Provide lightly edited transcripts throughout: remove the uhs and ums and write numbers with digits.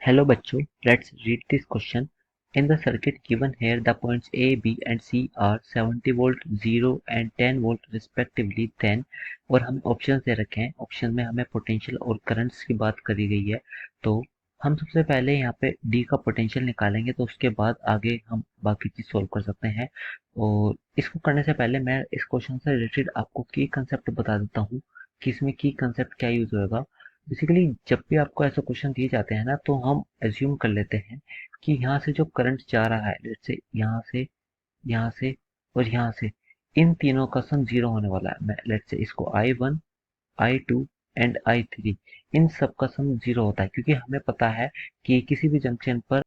Hello बच्चों, let's read this question. In the circuit given here, the points A, B and C are 70 volt, 0 and 10 volt respectively. Then और हमें option दे रखे हैं. Option में हमें potential और currents की बात करी गई है. तो हम सबसे पहले यहाँ पे D का पोटेंशियल निकालेंगे, तो उसके बाद आगे हम बाकी चीज सोल्व कर सकते हैं. और इसको करने से पहले मैं इस क्वेश्चन से रिलेटेड आपको की कंसेप्ट बता देता हूँ कि इसमें की कंसेप्ट क्या यूज होगा. बेसिकली जब भी आपको ऐसे क्वेश्चन दिए जाते हैं ना, तो हम एज्यूम कर लेते हैं कि यहाँ से जो करंट जा रहा है, लेट्स से यहाँ से और यहाँ से, इन तीनों का सम जीरो होने वाला है. मैं लेट्स से इसको I1, I2 एंड I3, इन सब का सम जीरो होता है, क्योंकि हमें पता है कि किसी भी जंक्शन पर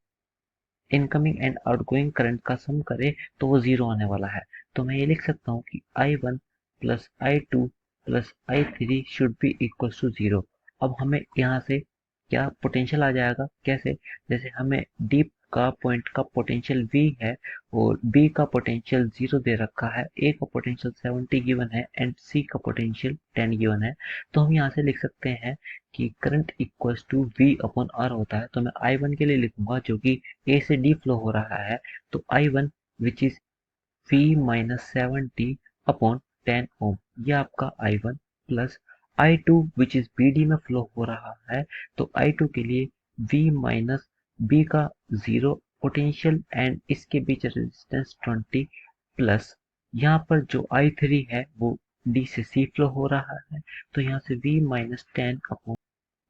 इनकमिंग एंड आउटगोइंग करंट का सम करे तो वो जीरो आने वाला है. तो मैं ये लिख सकता हूँ कि I1 plus I2 plus I3 should be equal to zero. अब हमें यहाँ से क्या पोटेंशियल आ जाएगा, कैसे, जैसे हमें डी का पॉइंट का पोटेंशियल V है और B का पोटेंशियल 0 दे रखा है, A का पोटेंशियल 70 गिवन है एंड C का पोटेंशियल 10 गिवन है. तो हम यहाँ से लिख सकते हैं कि current equals to V upon R होता है. तो मैं I1 के लिए लिखूंगा जो कि A से D फ्लो हो रहा है, तो I1 which is V minus 70 upon 10 ओम, ये आपका I1 plus I2 which is BD में फ्लो हो रहा है, तो I2 के लिए V माइनस B का 0 पोटेंशियल एंड इसके बीच रेजिस्टेंस 20 प्लस यहाँ पर जो I3 है वो D से C फ्लो हो रहा है, तो यहाँ से V minus 10 upon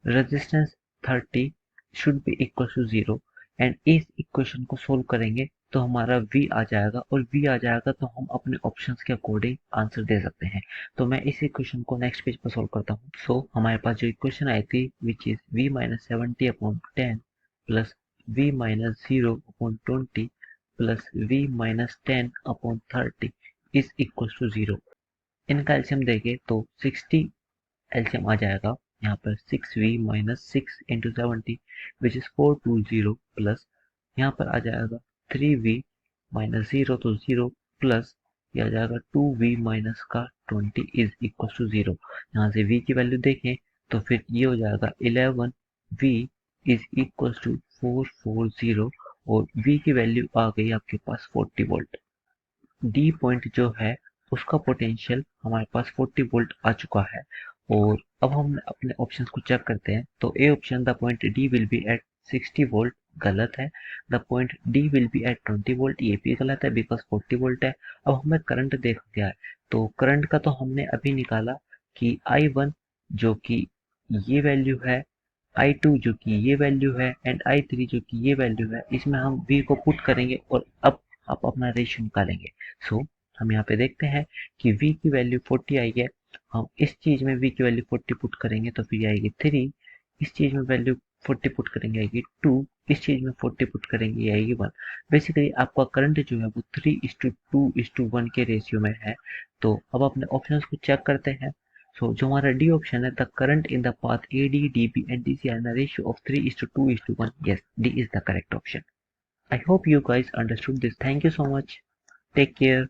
resistance 30 should be equal to zero. And इस इक्वेशन को सोल्व करेंगे तो हमारा V आ जाएगा, और V आ जाएगा तो हम अपने ऑप्शंस के अकॉर्डिंग आंसर दे सकते हैं. तो मैं इस इक्वेशन को नेक्स्ट पेज पर सोल्व करता हूँ. सो हमारे पास जो इक्वेशन आई थी which is V minus 70 upon 10 plus V minus 0 upon 20 plus V minus 10 upon 30 is equal to zero. इनका एलसीएम देंगे तो 60 एलसीएम आ जाएगा. यहाँ पर 6V minus 6 into 70 which is 420 plus यहाँ पर आ जाएगा 3V माइनस 0 तो 0 प्लस ये आ जाएगा 2V माइनस का 20 इज इक्वल टू 0. यहाँ से V की वैल्यू देखें तो फिर ये हो जाएगा 11V इज इक्वल टू 440 और V की वैल्यू आ गई आपके पास 40 वोल्ट. डी पॉइंट जो है उसका पोटेंशियल हमारे पास 40 वोल्ट आ चुका है. और अब हम अपने ऑप्शंस को चेक करते हैं. तो A option the point D will be at 60 volt गलत है. The point D will be at 20 volt ये भी गलत है बिकॉज 40 वोल्ट है. अब हमें करंट देख दिया है, तो करंट का तो हमने अभी निकाला कि I1 जो कि ये वैल्यू है, I2 जो कि ये वैल्यू है एंड I3 जो कि ये वैल्यू है. इसमें हम V को पुट करेंगे और अब आप अपना रेशियो निकालेंगे. सो हम यहाँ पे देखते हैं कि V की वैल्यू 40 आई है. हम इस चीज में V की वैल्यू 40 पुट करेंगे तो फिर आएगी 3. इस चीज में वैल्यू 40 पुट करेंगे आएगी 2. इस चीज में 40 पुट करेंगे आएगी 1. बेसिकली आपका करंट जो है वो 3:2:1 के रेशियो में है. तो अब अपने ऑप्शंस को चेक करते हैं. सो जो हमारा डी ऑप्शन है, the current in the path AD, DB and DC are in the ratio of 3:2:1. Yes, D is the correct option. I hope you guys understood this. Thank you so much. Take care.